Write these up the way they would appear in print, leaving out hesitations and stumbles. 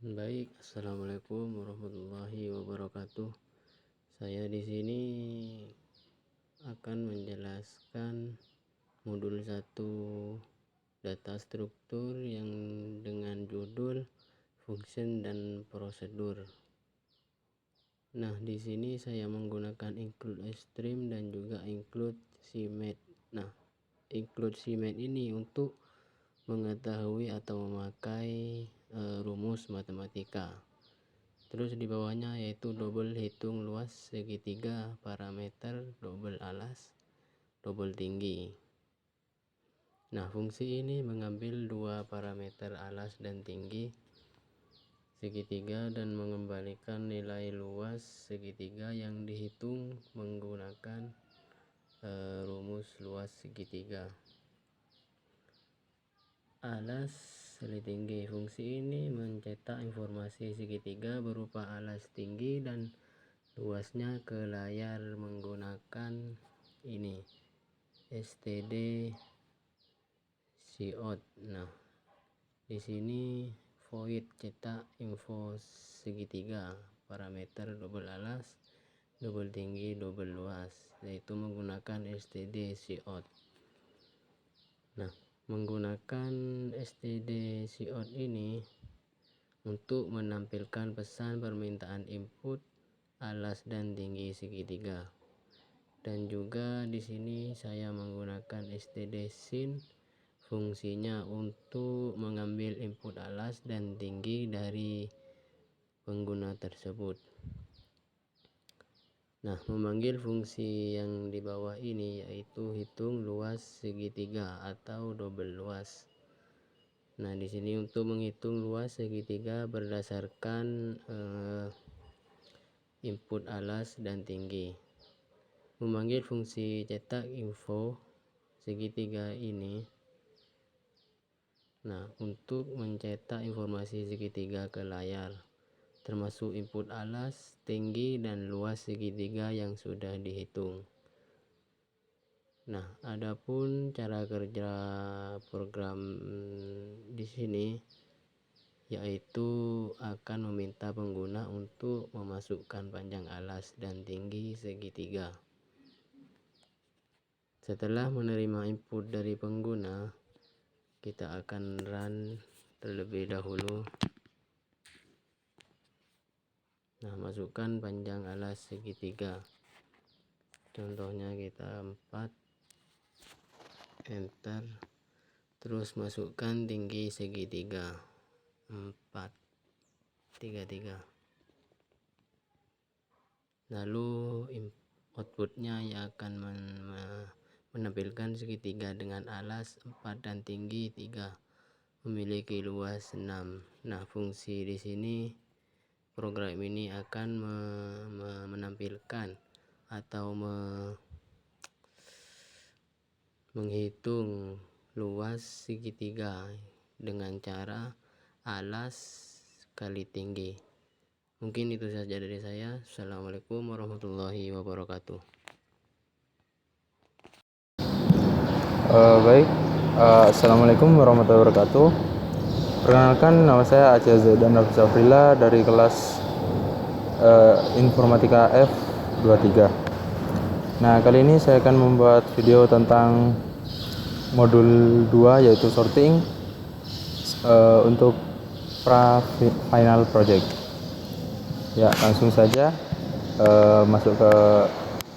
Baik, assalamualaikum warahmatullahi wabarakatuh. Saya di sini akan menjelaskan modul 1 data struktur yang dengan judul function dan prosedur. Nah, di sini saya menggunakan include stream dan juga include CMath. Nah, include CMath ini untuk mengetahui atau memakai rumus matematika. Terus di bawahnya yaitu double hitung luas segitiga, parameter, double alas, double tinggi. Nah, fungsi ini mengambil dua parameter alas dan tinggi segitiga dan mengembalikan nilai luas segitiga yang dihitung menggunakan rumus luas segitiga. Alas tinggi. Fungsi ini mencetak informasi segitiga berupa alas tinggi dan luasnya ke layar menggunakan ini std cout. Nah, di sini void cetak info segitiga, parameter, double alas, double tinggi, double luas, yaitu menggunakan std cout. Nah, menggunakan std cout ini untuk menampilkan pesan permintaan input alas dan tinggi segitiga. Dan juga di sini saya menggunakan std sin, fungsinya untuk mengambil input alas dan tinggi dari pengguna tersebut. Nah, memanggil fungsi yang di bawah ini yaitu hitung luas segitiga atau double luas. Nah, di sini untuk menghitung luas segitiga berdasarkan input alas dan tinggi. Memanggil fungsi cetak info segitiga ini. Nah, untuk mencetak informasi segitiga ke layar, termasuk input alas, tinggi, dan luas segitiga yang sudah dihitung. Nah, adapun cara kerja program di sini yaitu akan meminta pengguna untuk memasukkan panjang alas dan tinggi segitiga. Setelah menerima input dari pengguna, kita akan run terlebih dahulu. Nah, masukkan panjang alas segitiga. Contohnya kita 4, enter. Terus masukkan tinggi segitiga 4, 33. Lalu outputnya yang akan menampilkan segitiga dengan alas 4 dan tinggi 3, memiliki luas 6. Nah, fungsi di sini program ini akan menampilkan atau menghitung luas segitiga dengan cara alas kali tinggi. Mungkin itu saja dari saya. Assalamualaikum warahmatullahi wabarakatuh. Baik, Assalamualaikum warahmatullahi wabarakatuh. Perkenalkan, nama saya Aceh Zaidan Rafizafrila dari kelas Informatika F23. Nah, kali ini saya akan membuat video tentang modul 2 yaitu sorting untuk final project. Ya, langsung saja masuk ke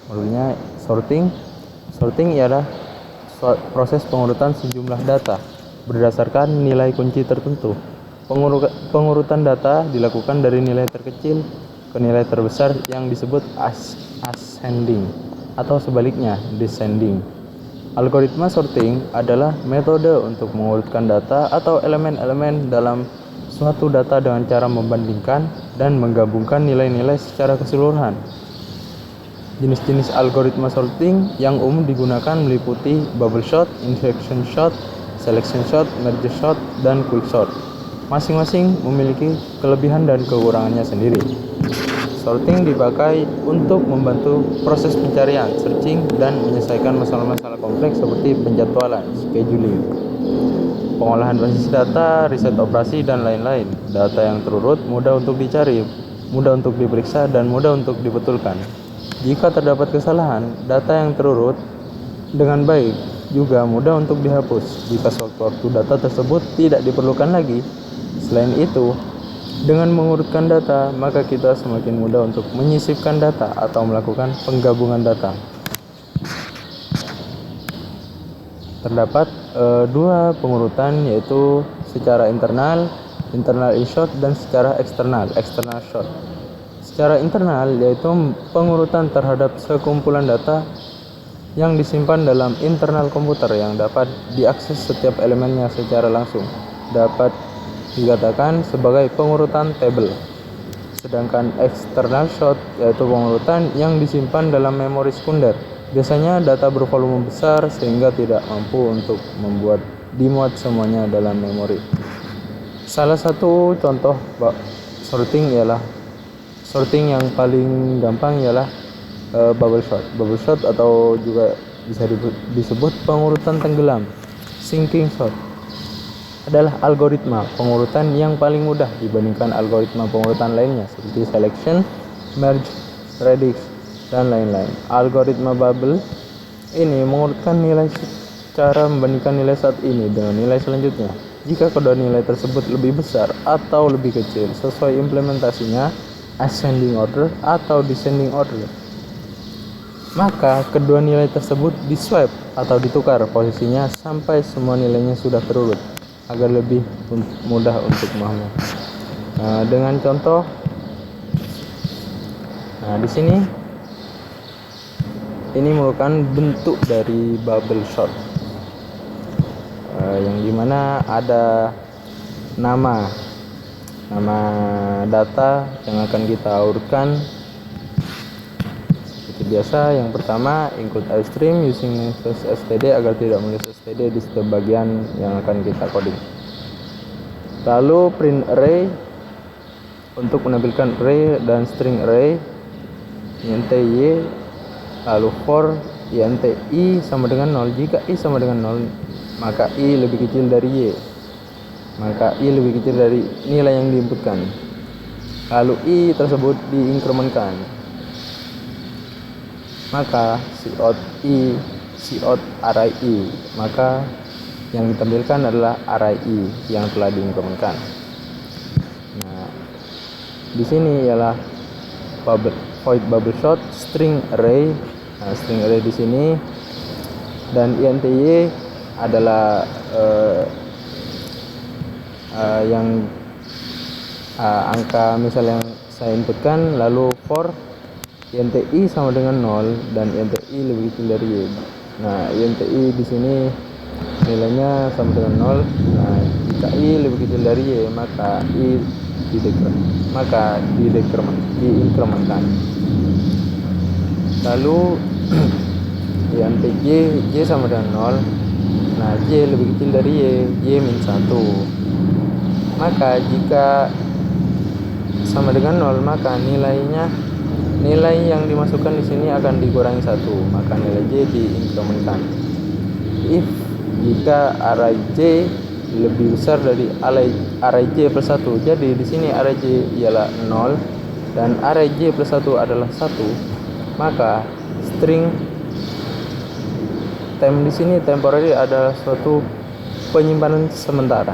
modulnya. Sorting ialah proses pengurutan sejumlah data berdasarkan nilai kunci tertentu. Pengurutan data dilakukan dari nilai terkecil ke nilai terbesar yang disebut ascending atau sebaliknya descending. Algoritma sorting adalah metode untuk mengurutkan data atau elemen-elemen dalam suatu data dengan cara membandingkan dan menggabungkan nilai-nilai secara keseluruhan. Jenis-jenis algoritma sorting yang umum digunakan meliputi bubble sort, insertion sort, selection sort, merge sort, dan quick sort. Masing-masing memiliki kelebihan dan kekurangannya sendiri. Sorting dipakai untuk membantu proses pencarian, searching, dan menyelesaikan masalah-masalah kompleks seperti penjadwalan, scheduling. pengolahan basis data, riset operasi, dan lain-lain. Data yang terurut mudah untuk dicari, mudah untuk diperiksa, dan mudah untuk dibetulkan. Jika terdapat kesalahan, data yang terurut dengan baik juga mudah untuk dihapus jika sewaktu-waktu data tersebut tidak diperlukan lagi. Selain itu, dengan mengurutkan data, maka kita semakin mudah untuk menyisipkan data atau melakukan penggabungan data. Terdapat dua pengurutan, yaitu secara internal insert, dan secara eksternal sort. Secara internal yaitu pengurutan terhadap sekumpulan data yang disimpan dalam internal komputer yang dapat diakses setiap elemennya secara langsung, dapat dikatakan sebagai pengurutan tabel. Sedangkan external sort yaitu pengurutan yang disimpan dalam memori sekunder. Biasanya data bervolume besar sehingga tidak mampu untuk dimuat semuanya dalam memori. Salah satu contoh sorting yang paling gampang ialah bubble sort atau juga bisa disebut pengurutan tenggelam. Sinking sort adalah algoritma pengurutan yang paling mudah dibandingkan algoritma pengurutan lainnya seperti selection, merge, radix, dan lain-lain. Algoritma bubble ini mengurutkan nilai secara membandingkan nilai saat ini dengan nilai selanjutnya. Jika kedua nilai tersebut lebih besar atau lebih kecil sesuai implementasinya ascending order atau descending order, maka kedua nilai tersebut di-swap atau ditukar posisinya sampai semua nilainya sudah terurut agar lebih mudah untuk memahami. Dengan contoh, di sini ini merupakan bentuk dari bubble sort, yang dimana ada nama data yang akan kita urutkan. Seperti biasa, yang pertama include iStream using manifest std agar tidak menulis std di setiap bagian yang akan kita coding. Lalu print array untuk menampilkan array dan string array, int y. Lalu for int i sama dengan 0. Jika i sama dengan 0, maka i lebih kecil dari y, maka i lebih kecil dari nilai yang diinputkan. Lalu i tersebut diinkrementkan, maka cout array i, maka yang ditampilkan adalah array i yang telah diinkrementkan. Nah, di sini ialah void bubble sort string array. String array di sini, dan int y adalah yang angka misal yang saya inputkan. Lalu for int i sama dengan 0 dan int i lebih kecil dari y. Nah, int i di sini nilainya sama dengan 0. Nah, jika i lebih kecil dari y, maka i diinkrementkan. Lalu int y sama dengan 0. Nah, y lebih kecil dari y min 1. Maka jika sama dengan 0, maka nilai yang dimasukkan di sini akan dikurangi 1, maka nilai y diinkrementkan. If jika array j lebih besar dari array j plus 1, jadi di sini array j ialah 0 dan array j plus 1 adalah 1, maka string temp di sini temporary adalah suatu penyimpanan sementara,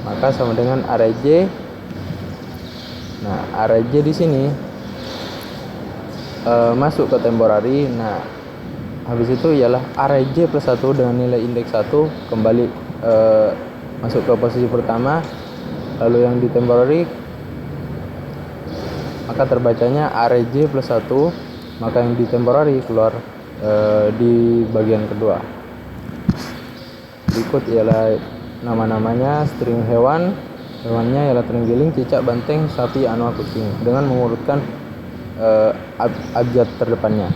maka sama dengan array j. Nah, array j di sini masuk ke temporary. Nah, habis itu ialah array j plus 1 dengan nilai indeks 1 kembali masuk ke posisi pertama. Lalu yang di temporary, maka terbacanya array j plus 1, maka yang di temporary keluar di bagian kedua. Berikut ialah nama-namanya string hewannya ialah terenggiling, cicak, banteng, sapi, anoa, kucing, dengan mengurutkan abjad terdepannya.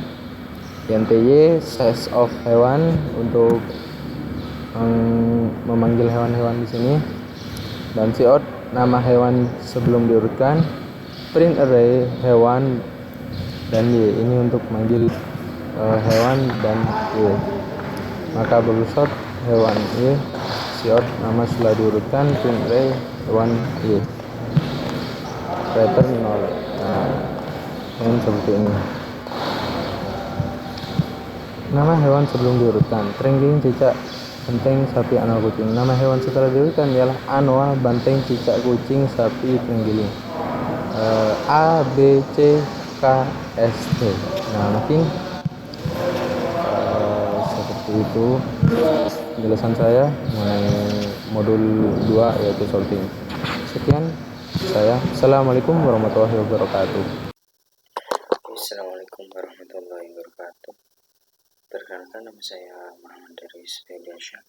int y size of hewan untuk memanggil hewan-hewan di sini, dan cout nama hewan sebelum diurutkan, print array hewan, dan y ini untuk manggil hewan dan y. Maka bubble sort hewan y, short, nama setelah diurutkan, print array hewan y, pattern 0. Nah, ini seperti ini. Nama hewan sebelum diurutkan: terenggiling, cicak, banteng, sapi, anoa, kucing. Nama hewan setelah diurutkan ialah anoa, banteng, cicak, kucing, sapi, terenggiling. A, B, C, K, S, T. Nah, mungkin seperti itu penjelasan saya mengenai modul 2 yaitu sorting. Sekian saya. Assalamualaikum warahmatullahi wabarakatuh. Assalamualaikum warahmatullahi wabarakatuh. Perkenalkan, nama saya Muhammad dari Spediansyah.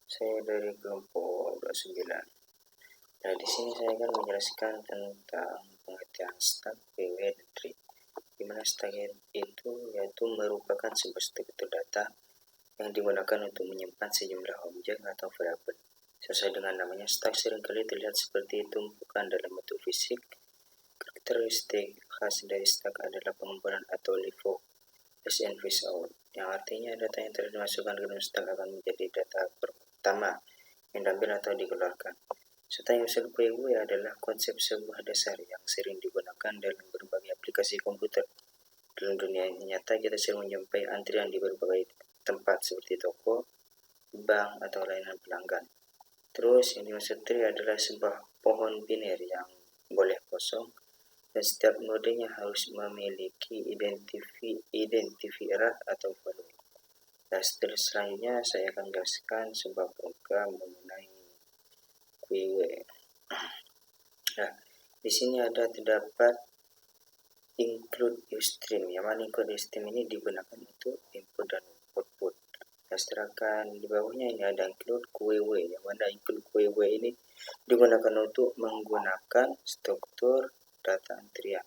Saya dari kelompok 29. Nah, di sini saya akan menjelaskan tentang pengertian stack, PW, dan tree. Di mana stack itu yaitu merupakan sebuah struktur data yang digunakan untuk menyimpan sejumlah objek atau variabel. Sesuai dengan namanya, stack seringkali terlihat seperti tumpukan dalam bentuk fisik. Karakteristik khas dari stack adalah pengumpulan atau LIFO, list in phase out, yang artinya data yang telah dimasukkan ke dalam stack akan menjadi data pertama yang diambil atau dikeluarkan. Serta unsur PW adalah konsep sebuah dasar yang sering digunakan dalam berbagai aplikasi komputer. Dalam dunia nyata, kita sering menjumpai antrian di berbagai tempat seperti toko, bank, atau layanan pelanggan. Terus yang dimaksud tree adalah sebuah pohon biner yang boleh kosong dan setiap nodenya harus memiliki identifier atau value. Nah, selanjutnya saya akan jelaskan sebuah program mengenai QW. Nah, di sini terdapat include UStream, yang mana include UStream ini digunakan untuk input dan output. Nah, sedangkan di bawahnya ini ada include QW, yang mana include QW ini digunakan untuk menggunakan struktur data antrian.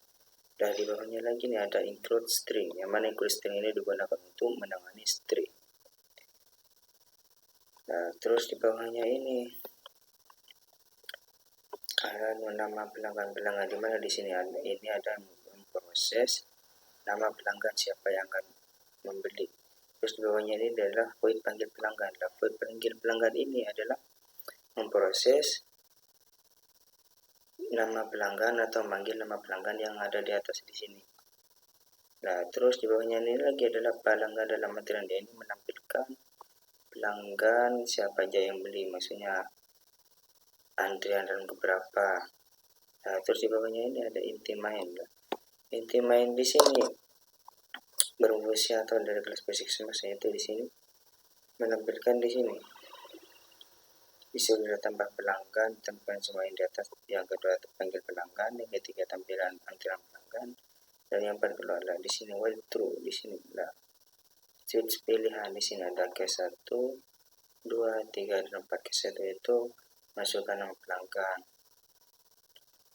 Dan di bawahnya lagi ini ada include string, yang mana include string ini digunakan untuk menangani string. Nah, terus di bawahnya ini ada nama pelanggan, di mana di sini ada memproses nama pelanggan, siapa yang akan membeli. Terus di bawahnya ini adalah void panggil pelanggan. Nah, void panggil pelanggan ini adalah memproses nama pelanggan atau manggil nama pelanggan yang ada di atas di sini. Nah, terus di bawahnya ini lagi adalah pelanggan dalam material dia ini menampilkan pelanggan siapa aja yang beli, maksudnya antrian dan beberapa. Nah, terus di bawahnya ini ada inti main. Inti main di sini berfungsi atau dari kelas basic semester itu di sini menampilkan di sini. Disuruh tambah pelanggan, tambahkan semua yang di atas. Yang kedua panggil pelanggan, yang ketiga tampilan antrian pelanggan, dan yang kedua adalah di sini while true. Di sini adalah switch pilihan. Di sini ada case 1, 2, 3, dan 4. Case 1 itu masukkan nama pelanggan.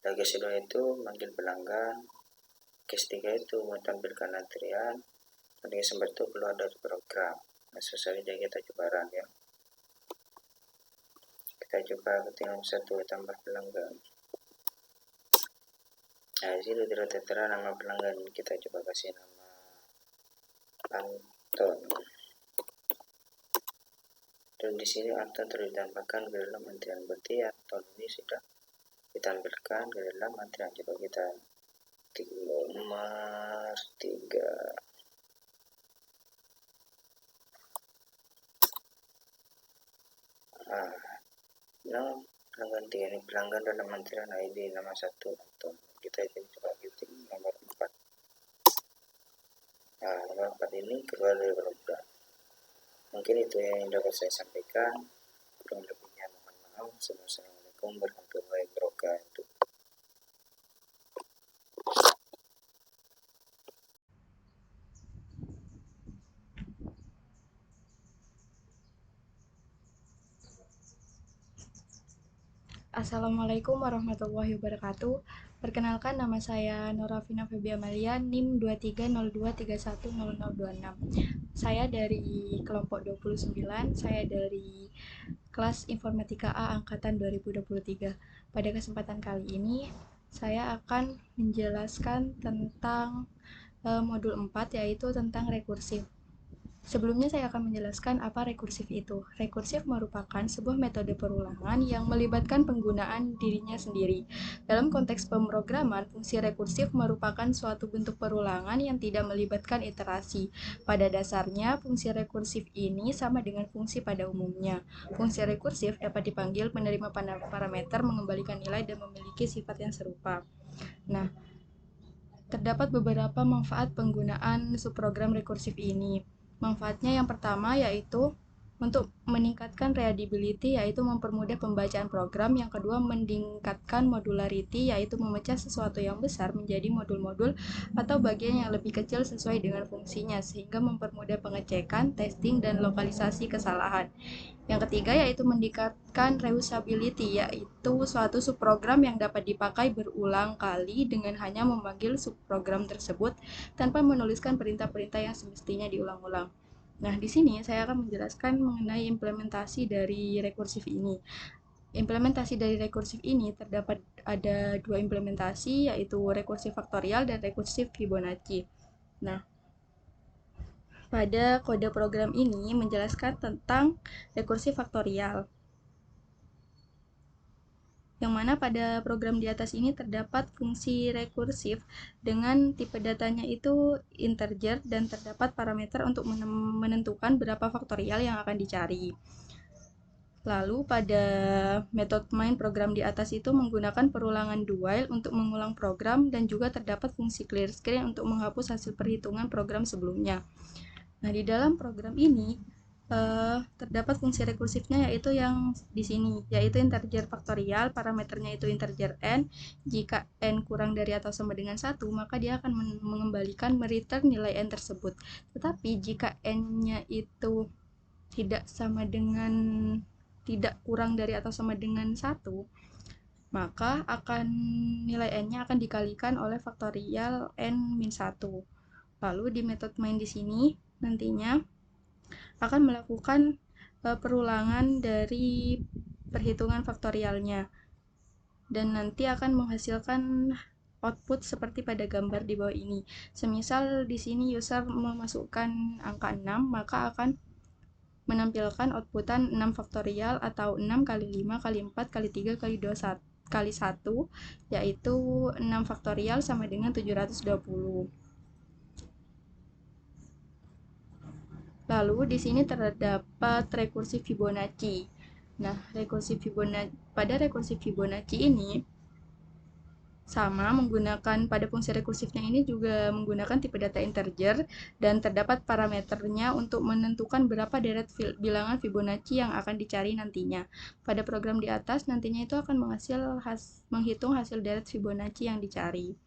Dan case 2 itu manggil pelanggan. Case 3 itu menampilkan antrian. Dan case 4 itu keluar dari program. Nah, sesuai saja kita coba run ya. Kita coba ketik 1 tambah pelanggan. Nah, di sini tidak tertera nama pelanggan. Kita coba kasih nama Anton. Dan di sini Anton terus ditambahkan ke dalam antrian, berarti Anton ini sudah ditampilkan ke dalam antrian. Coba kita ketik nomor 3. Nah, pelanggan 3 ini pelanggan dalam antrian ID nama 1 Anton. Kita coba ketik nomor 4. Nah, nomor 4 ini keluar dari program. Mungkin itu yang dapat saya sampaikan. Kurang lebihnya mohon maaf. Assalamualaikum warahmatullahi wabarakatuh. Assalamualaikum warahmatullahi wabarakatuh. Perkenalkan, nama saya Norafina Febi Amalia, NIM 2302310026. Saya dari kelompok 29, saya dari kelas Informatika A angkatan 2023. Pada kesempatan kali ini, saya akan menjelaskan tentang modul 4, yaitu tentang rekursif. Sebelumnya saya akan menjelaskan apa rekursif itu. Rekursif merupakan sebuah metode perulangan yang melibatkan penggunaan dirinya sendiri. Dalam konteks pemrograman, fungsi rekursif merupakan suatu bentuk perulangan yang tidak melibatkan iterasi. Pada dasarnya, fungsi rekursif ini sama dengan fungsi pada umumnya. Fungsi rekursif dapat dipanggil penerima parameter, mengembalikan nilai, dan memiliki sifat yang serupa. Nah, terdapat beberapa manfaat penggunaan subprogram rekursif ini. Manfaatnya yang pertama yaitu untuk meningkatkan readability, yaitu mempermudah pembacaan program. Yang kedua, meningkatkan modularity, yaitu memecah sesuatu yang besar menjadi modul-modul atau bagian yang lebih kecil sesuai dengan fungsinya, sehingga mempermudah pengecekan, testing, dan lokalisasi kesalahan. Yang ketiga yaitu meningkatkan reusability, yaitu suatu subprogram yang dapat dipakai berulang kali dengan hanya memanggil subprogram tersebut tanpa menuliskan perintah-perintah yang semestinya diulang-ulang. Nah, di sini saya akan menjelaskan mengenai implementasi dari rekursif ini. Implementasi dari rekursif ini terdapat ada dua implementasi, yaitu rekursif faktorial dan rekursif Fibonacci. Nah, pada kode program ini menjelaskan tentang rekursif faktorial, yang mana pada program di atas ini terdapat fungsi rekursif dengan tipe datanya itu integer dan terdapat parameter untuk menentukan berapa faktorial yang akan dicari. Lalu pada metode main program di atas itu menggunakan perulangan do while untuk mengulang program, dan juga terdapat fungsi clear screen untuk menghapus hasil perhitungan program sebelumnya. Nah, di dalam program ini terdapat fungsi rekursifnya yaitu yang di sini, yaitu integer faktorial, parameternya itu integer n. Jika n kurang dari atau sama dengan 1, maka dia akan mengembalikan return nilai n tersebut. Tetapi jika n-nya itu tidak kurang dari atau sama dengan 1, maka nilai n-nya akan dikalikan oleh faktorial n-1. Lalu di metode main di sini nantinya akan melakukan perulangan dari perhitungan faktorialnya, dan nanti akan menghasilkan output seperti pada gambar di bawah ini. Semisal di sini user memasukkan angka 6, maka akan menampilkan outputan 6 faktorial atau 6 kali 5 kali 4 kali 3 kali 2 kali 1, yaitu 6 faktorial sama dengan 720. Lalu di sini terdapat rekursif Fibonacci. Nah, pada rekursif Fibonacci ini sama menggunakan, pada fungsi rekursifnya ini juga menggunakan tipe data integer, dan terdapat parameternya untuk menentukan berapa deret bilangan Fibonacci yang akan dicari nantinya. Pada program di atas nantinya itu akan menghitung hasil deret Fibonacci yang dicari.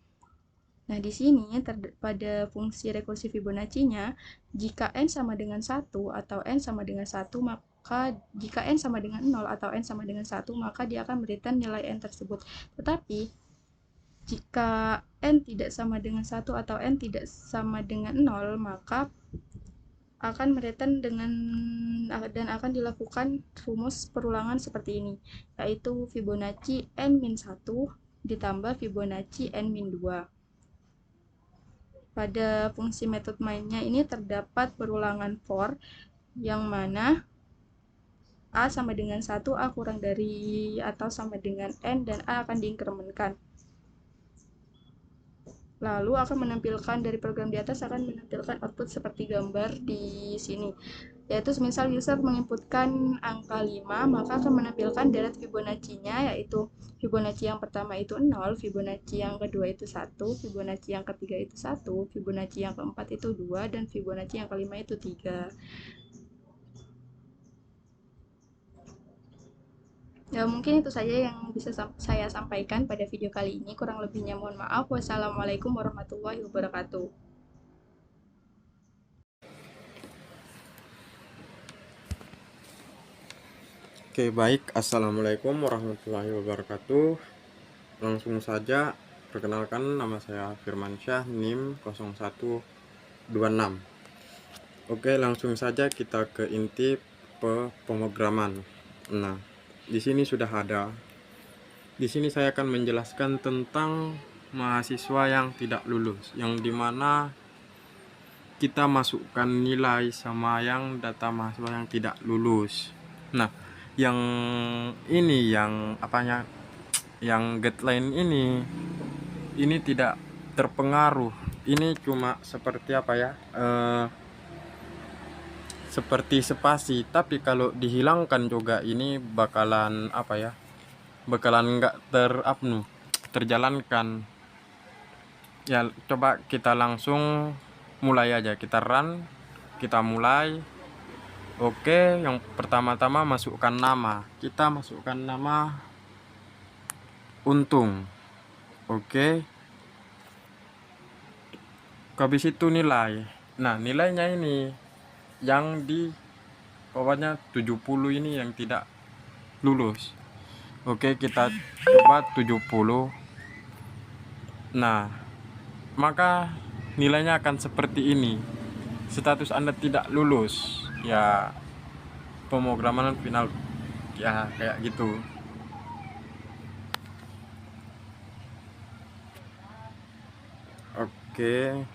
Nah, di sini pada fungsi rekursif Fibonacci-nya, jika n sama dengan 1 atau n sama dengan 1, maka jika n sama dengan 0 atau n sama dengan 1, maka dia akan memberikan nilai n tersebut. Tetapi jika n tidak sama dengan 1 atau n tidak sama dengan 0, maka akan mereturn dan akan dilakukan rumus perulangan seperti ini, yaitu Fibonacci n-1 ditambah Fibonacci n-2. Pada fungsi metode mainnya ini terdapat perulangan for, yang mana A sama dengan 1, A kurang dari atau sama dengan N, dan A akan diinkrementkan. Lalu akan menampilkan, dari program di atas akan menampilkan output seperti gambar di sini, yaitu semisal user menginputkan angka 5, maka akan menampilkan deret Fibonacci-nya, yaitu Fibonacci yang pertama itu 0, Fibonacci yang kedua itu 1, Fibonacci yang ketiga itu 1, Fibonacci yang keempat itu 2, dan Fibonacci yang kelima itu 3. Ya, mungkin itu saja yang bisa saya sampaikan pada video kali ini. Kurang lebihnya mohon maaf. Wassalamualaikum warahmatullahi wabarakatuh. Oke, baik. Assalamualaikum warahmatullahi wabarakatuh. Langsung saja, perkenalkan, nama saya Firmansyah, NIM 0126. Oke, langsung saja kita ke inti pemrograman. Nah, di sini sudah ada. Di sini saya akan menjelaskan tentang mahasiswa yang tidak lulus, yang dimana kita masukkan nilai sama yang data mahasiswa yang tidak lulus. Nah, yang ini yang apanya, yang guideline ini tidak terpengaruh. Ini cuma seperti apa ya, seperti spasi, tapi kalau dihilangkan juga ini bakalan apa ya, bakalan nggak terjalankan. Ya coba kita langsung mulai aja, kita run, kita mulai. Oke, yang pertama-tama masukkan nama, kita masukkan nama Untung. Oke, habis itu nilai. Nah, nilainya ini yang di bawahnya 70 ini yang tidak lulus. Oke, kita coba 70. Nah, maka nilainya akan seperti ini. Status Anda tidak lulus. Ya, pemrograman final ya kayak gitu. Oke.